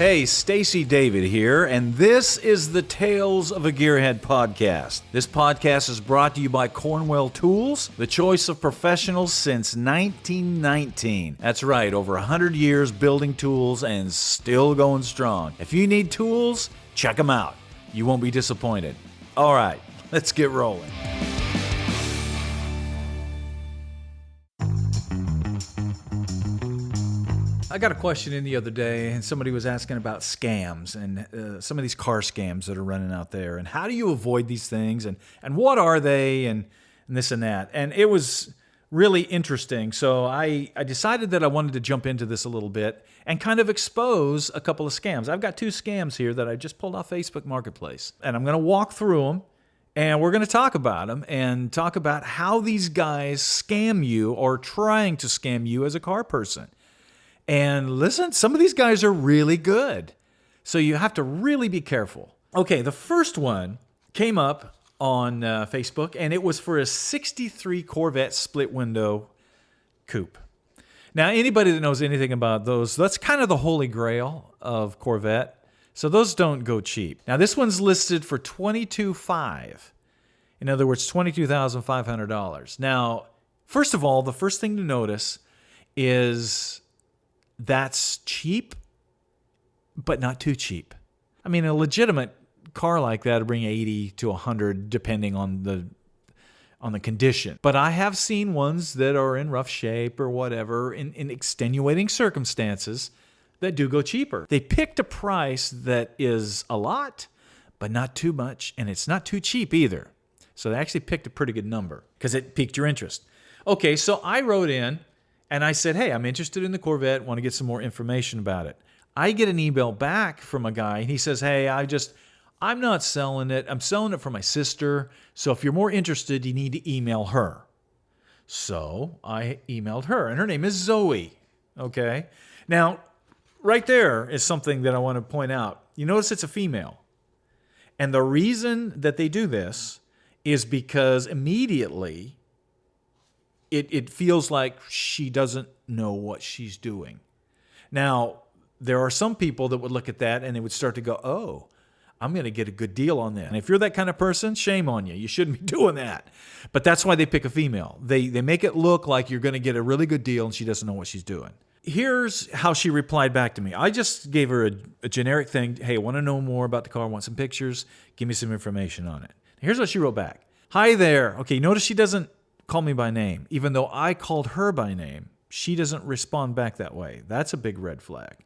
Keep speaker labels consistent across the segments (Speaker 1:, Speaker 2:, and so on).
Speaker 1: Hey, Stacey David here, and this is the Tales of a Gearhead podcast. This podcast is brought to you by Cornwell Tools, the choice of professionals since 1919. That's right, over 100 years building tools and still going strong. If you need tools, check them out. You won't be disappointed. All right, let's get rolling. I got a question in the other day, and somebody was asking about scams and some of these car scams that are running out there, and how do you avoid these things, and what are they, and this and that. And it was really interesting, so I decided that I wanted to jump into this a little bit and kind of expose a couple of scams. I've got two scams here that I just pulled off Facebook Marketplace, and I'm going to walk through them, and we're going to talk about them and talk about how these guys scam you or trying to scam you as a car person. And listen, some of these guys are really good. So you have to really be careful. Okay, the first one came up on Facebook, and it was for a 63 Corvette split window coupe. Now, anybody that knows anything about those, that's kind of the holy grail of Corvette. So those don't go cheap. Now, this one's listed for $22,500. In other words, $22,500. Now, first of all, the first thing to notice is that's cheap, but not too cheap. I mean, a legitimate car like that will bring 80 to 100 depending on the condition. But I have seen ones that are in rough shape or whatever in extenuating circumstances that do go cheaper. They picked a price that is a lot, but not too much, and it's not too cheap either. So they actually picked a pretty good number because it piqued your interest. Okay, so I wrote in and I said, hey, I'm interested in the Corvette, want to get some more information about it. I get an email back from a guy, and he says, hey, I'm not selling it. I'm selling it for my sister. So if you're more interested, you need to email her. So I emailed her, and her name is Zoe. Okay? Now, right there is something that I want to point out. You notice it's a female. And the reason that they do this is because immediately it feels like she doesn't know what she's doing. Now, there are some people that would look at that and they would start to go, oh, I'm going to get a good deal on that. And if you're that kind of person, shame on you. You shouldn't be doing that. But that's why they pick a female. They make it look like you're going to get a really good deal and she doesn't know what she's doing. Here's how she replied back to me. I just gave her a generic thing. Hey, I want to know more about the car. I want some pictures. Give me some information on it. Here's what she wrote back. Hi there. Okay, notice she doesn't call me by name. Even though I called her by name, she doesn't respond back that way. That's a big red flag.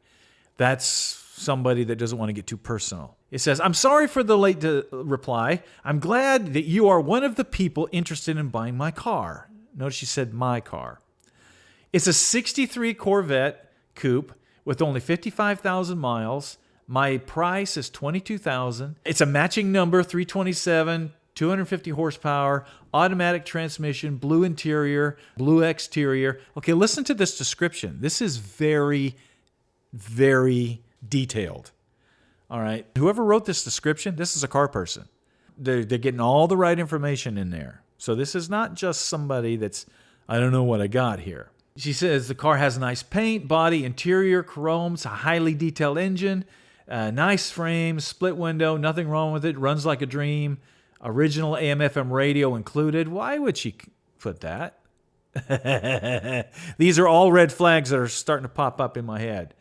Speaker 1: That's somebody that doesn't want to get too personal. It says, I'm sorry for the late reply. I'm glad that you are one of the people interested in buying my car. Notice she said my car. It's a 63 Corvette coupe with only 55,000 miles. My price is $22,000. It's a matching number, 327, 250 horsepower, automatic transmission, blue interior, blue exterior. Okay, listen to this description. This is very, very detailed. All right. Whoever wrote this description, this is a car person. They're getting all the right information in there. So this is not just somebody that's, I don't know what I got here. She says the car has nice paint, body, interior, chromes, a highly detailed engine, nice frame, split window, nothing wrong with it, runs like a dream. Original AM/FM radio included. Why would she put that? These are all red flags that are starting to pop up in my head.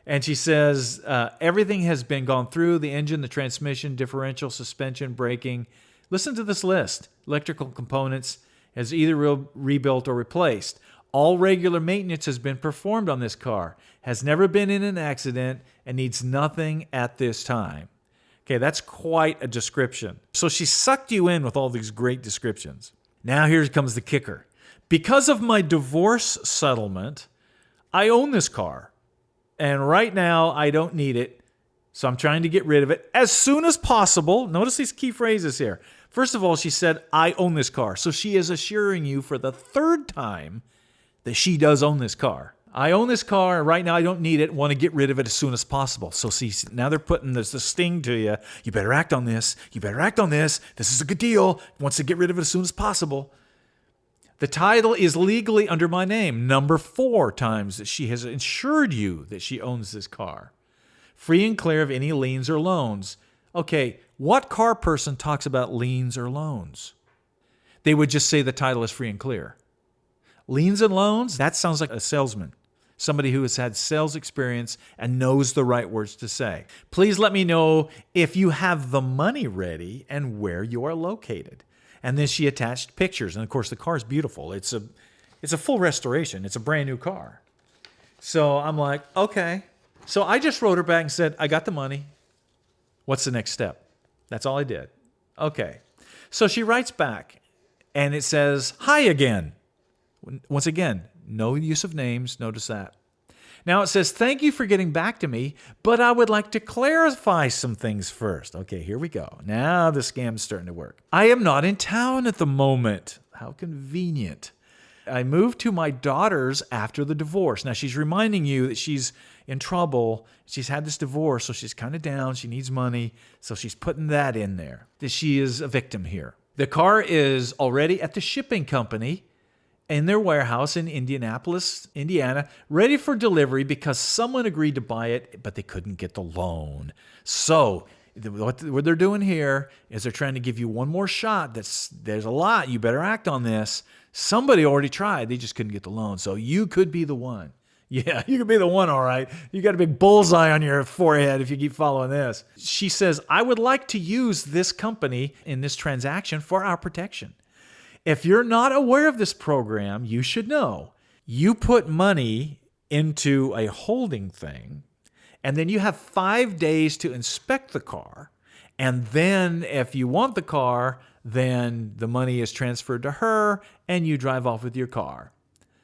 Speaker 1: And she says, everything has been gone through, the engine, the transmission, differential, suspension, braking. Listen to this list. Electrical components has either rebuilt or replaced. All regular maintenance has been performed on this car. Has never been in an accident and needs nothing at this time. Okay, that's quite a description. So she sucked you in with all these great descriptions. Now here comes the kicker. Because of my divorce settlement, I own this car. And right now, I don't need it. So I'm trying to get rid of it as soon as possible. Notice these key phrases here. First of all, she said, I own this car. So she is assuring you for the third time that she does own this car. I own this car, and right now I don't need it, want to get rid of it as soon as possible. So see, now they're putting this sting to you. You better act on this. You better act on this. This is a good deal. Wants to get rid of it as soon as possible. The title is legally under my name. Number 4 times that she has insured you that she owns this car. free and clear of any liens or loans. Okay, what car person talks about liens or loans? They would just say the title is free and clear. Liens and loans, that sounds like a salesman. Somebody who has had sales experience and knows the right words to say. Please let me know if you have the money ready and where you are located. And then she attached pictures. And of course, the car is beautiful. It's a full restoration. It's a brand new car. So I'm like, okay. So I just wrote her back and said, I got the money. What's the next step? That's all I did. Okay. So she writes back and it says, hi again. Once again, no use of names. Notice that. Now it says, thank you for getting back to me, but I would like to clarify some things first. Okay, here we go. Now the scam's starting to work. I am not in town at the moment. How convenient. I moved to my daughter's after the divorce. Now she's reminding you that she's in trouble. She's had this divorce, so she's kind of down. She needs money, so she's putting that in there, that she is a victim here. The car is already at the shipping company in their warehouse in Indianapolis, Indiana, ready for delivery because someone agreed to buy it, but they couldn't get the loan. So what they're doing here is they're trying to give you one more shot. There's a lot. You better act on this. Somebody already tried. They just couldn't get the loan. So you could be the one. Yeah, you could be the one, all right. You got a big bullseye on your forehead if you keep following this. She says, I would like to use this company in this transaction for our protection. If you're not aware of this program, you should know. You put money into a holding thing, and then you have 5 days to inspect the car. And then if you want the car, then the money is transferred to her, and you drive off with your car.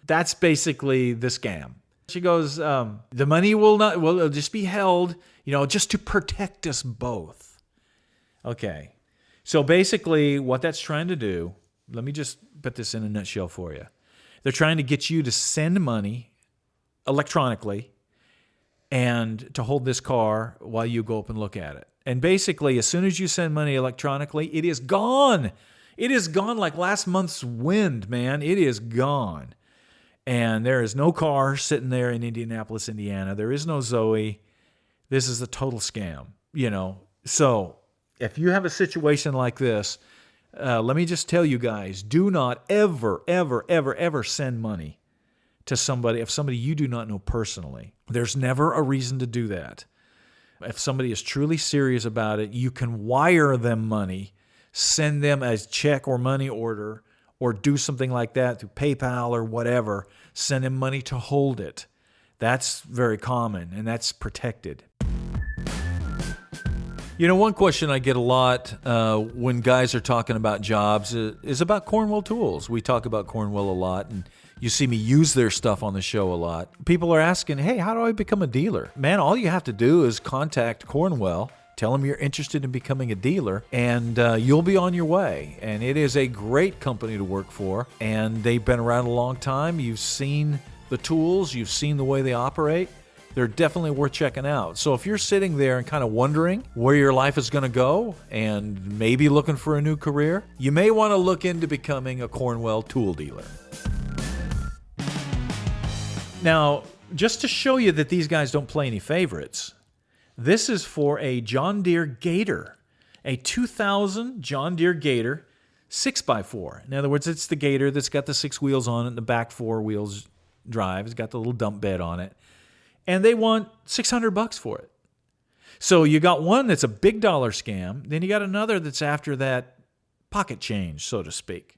Speaker 1: That's basically the scam. She goes, the money will just be held, just to protect us both. Okay. So basically what that's trying to do, let me just put this in a nutshell for you. They're trying to get you to send money electronically and to hold this car while you go up and look at it. And basically, as soon as you send money electronically, it is gone. It is gone like last month's wind, man. It is gone. And there is no car sitting there in Indianapolis, Indiana. There is no Zoe. This is a total scam, So if you have a situation like this, let me just tell you guys, do not ever, ever, ever, ever send money to somebody, if somebody you do not know personally. There's never a reason to do that. If somebody is truly serious about it, you can wire them money, send them a check or money order, or do something like that through PayPal or whatever. Send them money to hold it. That's very common, and that's protected. One question I get a lot when guys are talking about jobs is about Cornwell Tools. We talk about Cornwell a lot, and you see me use their stuff on the show a lot. People are asking, hey, how do I become a dealer? Man, all you have to do is contact Cornwell, tell them you're interested in becoming a dealer, and you'll be on your way. And it is a great company to work for, and they've been around a long time. You've seen the tools, you've seen the way they operate. They're definitely worth checking out. So if you're sitting there and kind of wondering where your life is going to go and maybe looking for a new career, you may want to look into becoming a Cornwell tool dealer. Now, just to show you that these guys don't play any favorites, this is for a John Deere Gator, a 2000 John Deere Gator 6x4. In other words, it's the Gator that's got the 6 wheels on it and the back 4 wheels drive. It's got the little dump bed on it. And they want $600 for it. So you got one that's a big dollar scam. Then you got another that's after that pocket change, so to speak.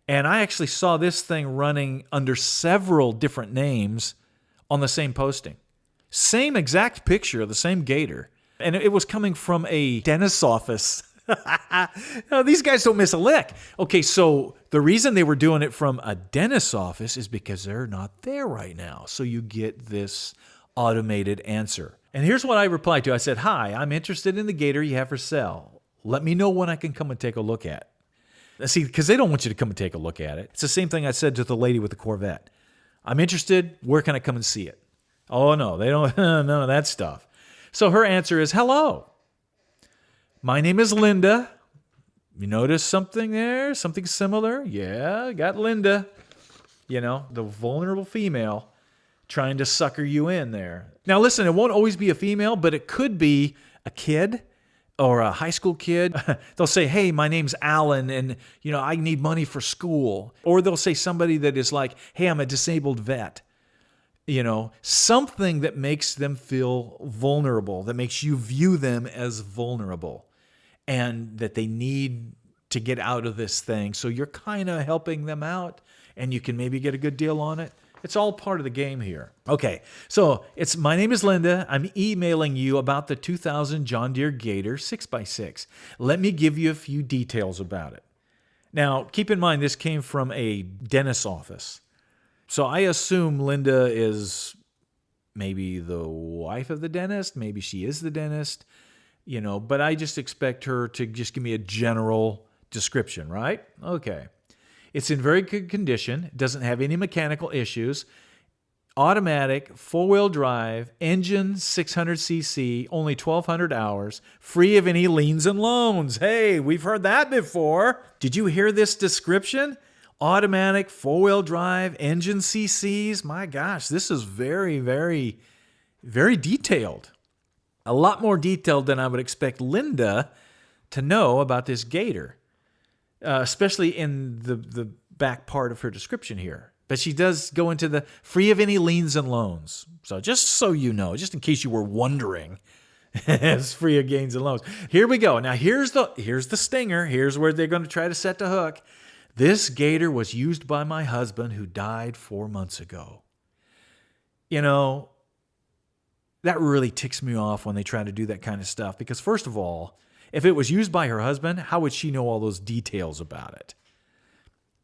Speaker 1: And I actually saw this thing running under several different names on the same posting. Same exact picture of the same Gator. And it was coming from a dentist's office. No, these guys don't miss a lick. Okay, so the reason they were doing it from a dentist's office is because they're not there right now. So you get this automated answer. And here's what I replied to. I said, hi, I'm interested in the Gator you have for sale. Let me know when I can come and take a look at it. See, because they don't want you to come and take a look at it. It's the same thing I said to the lady with the Corvette. I'm interested. Where can I come and see it? Oh, no, they don't. None of that stuff. So her answer is, hello. My name is Linda. You notice something there? Something similar? Yeah, got Linda. The vulnerable female trying to sucker you in there. Now listen, it won't always be a female, but it could be a kid or a high school kid. They'll say, hey, my name's Alan and I need money for school. Or they'll say somebody that is like, hey, I'm a disabled vet. Something that makes them feel vulnerable, that makes you view them as vulnerable and that they need to get out of this thing. So you're kind of helping them out and you can maybe get a good deal on it. It's all part of the game here. Okay, so my name is Linda. I'm emailing you about the 2000 John Deere Gator 6x6. Let me give you a few details about it. Now, keep in mind, this came from a dentist's office. So I assume Linda is maybe the wife of the dentist. Maybe she is the dentist, but I just expect her to just give me a general description, right? Okay. It's in very good condition. It doesn't have any mechanical issues. Automatic, four-wheel drive, engine 600cc, only 1,200 hours, free of any liens and loans. Hey, we've heard that before. Did you hear this description? Automatic, four-wheel drive, engine CCs. My gosh, this is very, very, very detailed. A lot more detailed than I would expect Linda to know about this Gator. Especially in the back part of her description here. But she does go into the free of any liens and loans. So just so you know, just in case you were wondering, it's free of gains and loans. Here we go. Now here's the stinger. Here's where they're going to try to set the hook. This Gator was used by my husband who died 4 months ago. That really ticks me off when they try to do that kind of stuff. Because first of all, if it was used by her husband, how would she know all those details about it?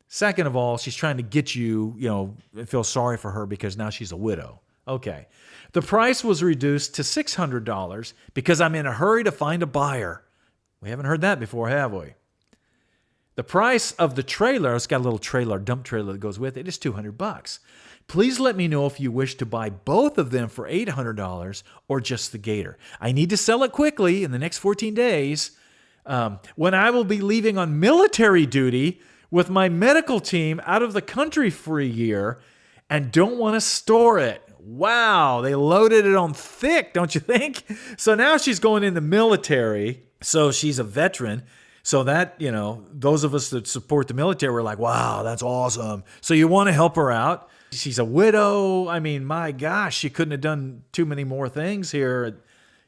Speaker 1: Second of all, she's trying to get you, feel sorry for her because now she's a widow. Okay. The price was reduced to $600 because I'm in a hurry to find a buyer. We haven't heard that before, have we? The price of the trailer, it's got a little dump trailer that goes with it, is $200. Please let me know if you wish to buy both of them for $800 or just the Gator. I need to sell it quickly in the next 14 days when I will be leaving on military duty with my medical team out of the country for a year and don't want to store it. Wow, they loaded it on thick, don't you think? So now she's going in the military, so she's a veteran. So that, those of us that support the military were like, wow, that's awesome. So you want to help her out. She's a widow. I mean, my gosh, she couldn't have done too many more things here.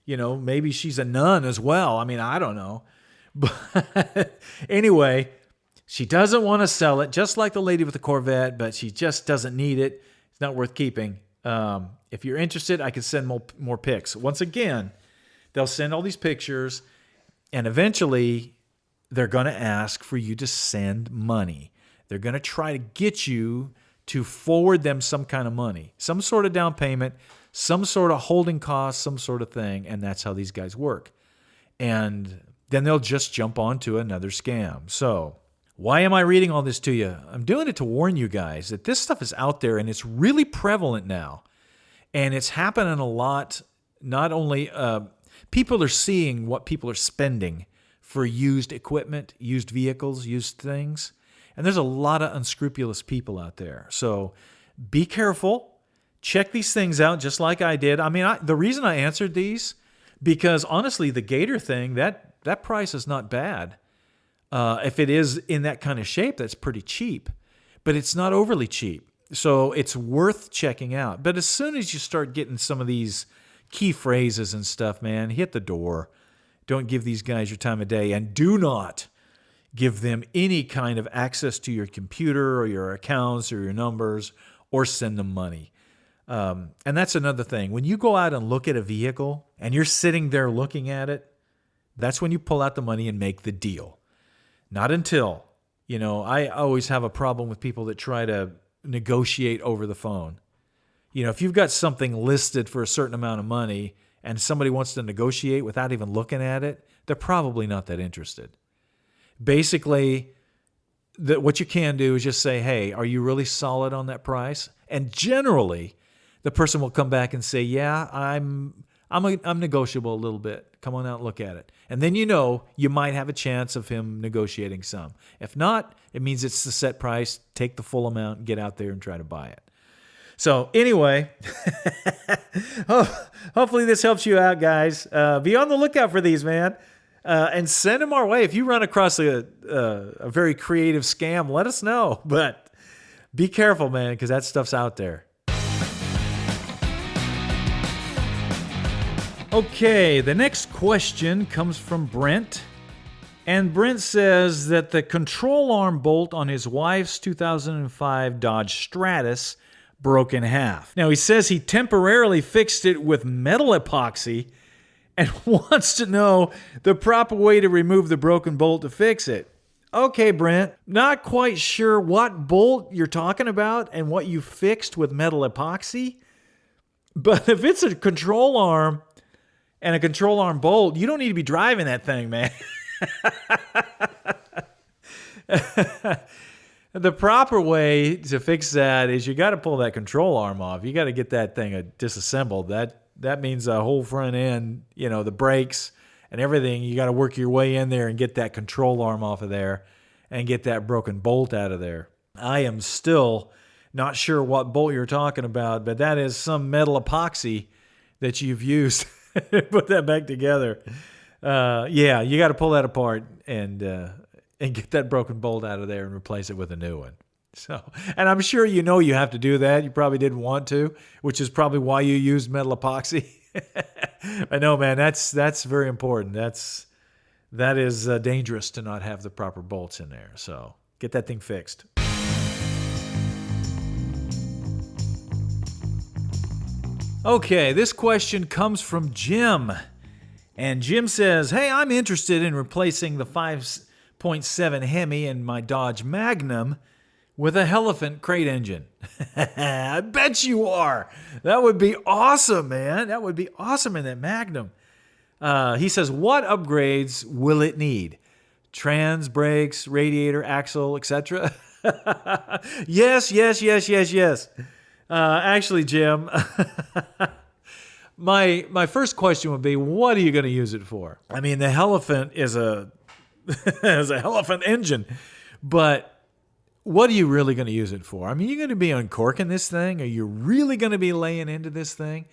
Speaker 1: Maybe she's a nun as well. I mean, I don't know. But anyway, she doesn't want to sell it, just like the lady with the Corvette, but she just doesn't need it. It's not worth keeping. If you're interested, I can send more pics. Once again, they'll send all these pictures, and eventually they're going to ask for you to send money. They're going to try to get you to forward them some kind of money, some sort of down payment, some sort of holding cost, some sort of thing, and that's how these guys work. And then they'll just jump onto another scam. So why am I reading all this to you? I'm doing it to warn you guys that this stuff is out there and it's really prevalent now. And it's happening a lot. Not only people are seeing what people are spending for used equipment, used vehicles, used things. And there's a lot of unscrupulous people out there. So be careful. Check these things out just like I did. I mean, the reason I answered these, because honestly, the Gator thing, that price is not bad. If it is in that kind of shape, that's pretty cheap. But it's not overly cheap. So it's worth checking out. But as soon as you start getting some of these key phrases and stuff, man, hit the door. Don't give these guys your time of day. And do not give them any kind of access to your computer or your accounts or your numbers or send them money. And that's another thing. When you go out and look at a vehicle and you're sitting there looking at it, that's when you pull out the money and make the deal. Not until. I always have a problem with people that try to negotiate over the phone. If you've got something listed for a certain amount of money and somebody wants to negotiate without even looking at it, they're probably not that interested. Basically, what you can do is just say, hey, are you really solid on that price? And generally, the person will come back and say, yeah, I'm negotiable a little bit. Come on out and look at it. And then you might have a chance of him negotiating some. If not, it means it's the set price. Take the full amount and get out there and try to buy it. So anyway, hopefully this helps you out, guys. Be on the lookout for these, man. And send them our way. If you run across a very creative scam, let us know. But be careful, man, because that stuff's out there. Okay, the next question comes from Brent. And Brent says that the control arm bolt on his wife's 2005 Dodge Stratus broke in half. Now, he says he temporarily fixed it with metal epoxy and wants to know the proper way to remove the broken bolt to fix it. Okay, Brent, not quite sure what bolt you're talking about and what you fixed with metal epoxy, but if it's a control arm and a control arm bolt, you don't need to be driving that thing, man. The proper way to fix that is you got to pull that control arm off. You got to get that thing disassembled. That means the whole front end, the brakes and everything. You got to work your way in there and get that control arm off of there and get that broken bolt out of there. I am still not sure what bolt you're talking about, but that is some metal epoxy that you've used to put that back together. Yeah, you got to pull that apart and get that broken bolt out of there and replace it with a new one. So, and I'm sure you have to do that. You probably didn't want to, which is probably why you used metal epoxy. I know, man. That's very important. That is dangerous to not have the proper bolts in there. So get that thing fixed. Okay, this question comes from Jim. And Jim says, hey, I'm interested in replacing the 5.7 HEMI in my Dodge Magnum with a HELLEPHANT crate engine. I bet you are. That would be awesome, man. That would be awesome in that Magnum. He says, what upgrades will it need? Trans, brakes, radiator, axle, etc.? Yes. Actually, Jim, my first question would be, what are you going to use it for? I mean, the HELLEPHANT is a HELLEPHANT engine, but what are you really going to use it for? I mean, you're going to be uncorking this thing? Are you really going to be laying into this thing?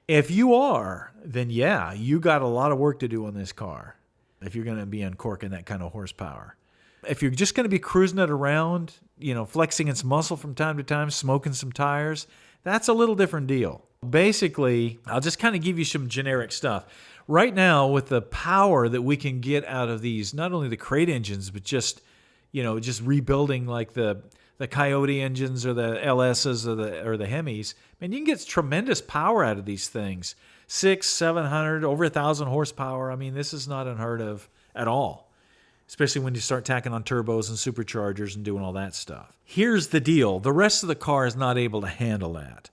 Speaker 1: If you are, then yeah, you got a lot of work to do on this car if you're going to be uncorking that kind of horsepower. If you're just going to be cruising it around, flexing its muscle from time to time, smoking some tires, that's a little different deal. Basically, I'll just kind of give you some generic stuff. Right now, with the power that we can get out of these, not only the crate engines, but just rebuilding like the Coyote engines or the LSs or the Hemis, man, you can get tremendous power out of these things. 600, 700, over 1,000 horsepower. I mean, this is not unheard of at all, especially when you start tacking on turbos and superchargers and doing all that stuff. Here's the deal. The rest of the car is not able to handle that.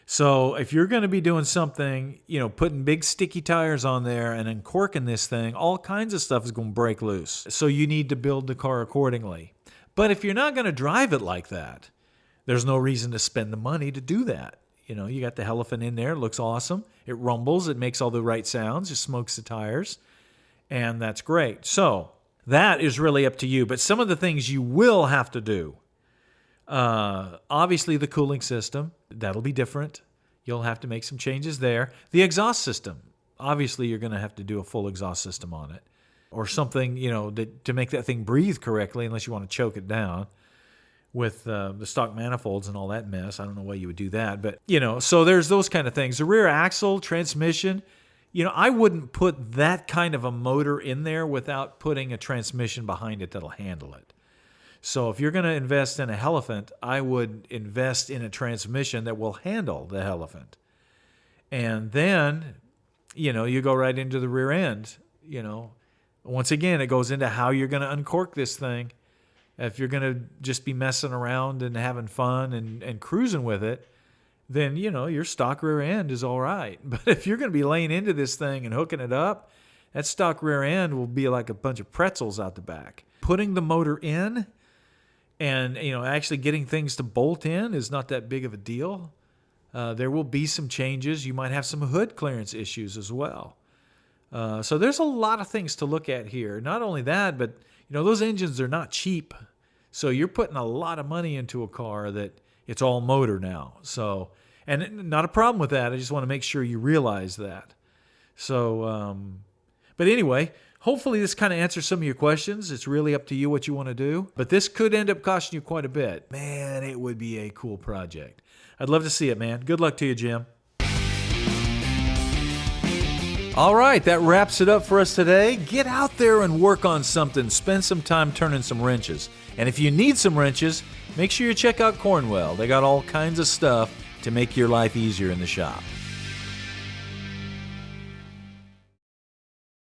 Speaker 1: So if you're going to be doing something, putting big sticky tires on there and uncorking this thing, all kinds of stuff is going to break loose. So you need to build the car accordingly. But if you're not going to drive it like that, there's no reason to spend the money to do that. You got the HELLEPHANT in there. It looks awesome. It rumbles. It makes all the right sounds. It smokes the tires. And that's great. So that is really up to you. But some of the things you will have to do. Obviously, the cooling system. That'll be different. You'll have to make some changes there. The exhaust system. Obviously, you're going to have to do a full exhaust system on it. Or something, to make that thing breathe correctly, unless you want to choke it down with the stock manifolds and all that mess. I don't know why you would do that. But, so there's those kind of things. The rear axle, transmission, I wouldn't put that kind of a motor in there without putting a transmission behind it that'll handle it. So if you're going to invest in a HELLEPHANT, I would invest in a transmission that will handle the HELLEPHANT. And then, you go right into the rear end, Once again, it goes into how you're going to uncork this thing. If you're going to just be messing around and having fun and cruising with it, then, your stock rear end is all right. But if you're going to be laying into this thing and hooking it up, that stock rear end will be like a bunch of pretzels out the back. Putting the motor in and, actually getting things to bolt in is not that big of a deal. There will be some changes. You might have some hood clearance issues as well. So there's a lot of things to look at here. Not only that, but those engines are not cheap. So you're putting a lot of money into a car that It's all motor now. So, and not a problem with that. I just want to make sure you realize that. So, but anyway, hopefully this kind of answers some of your questions. It's really up to you what you want to do. But this could end up costing you quite a bit. Man, it would be a cool project. I'd love to see it, man. Good luck to you, Jim. All right, that wraps it up for us today. Get out there and work on something. Spend some time turning some wrenches. And if you need some wrenches, make sure you check out Cornwell. They got all kinds of stuff to make your life easier in the shop.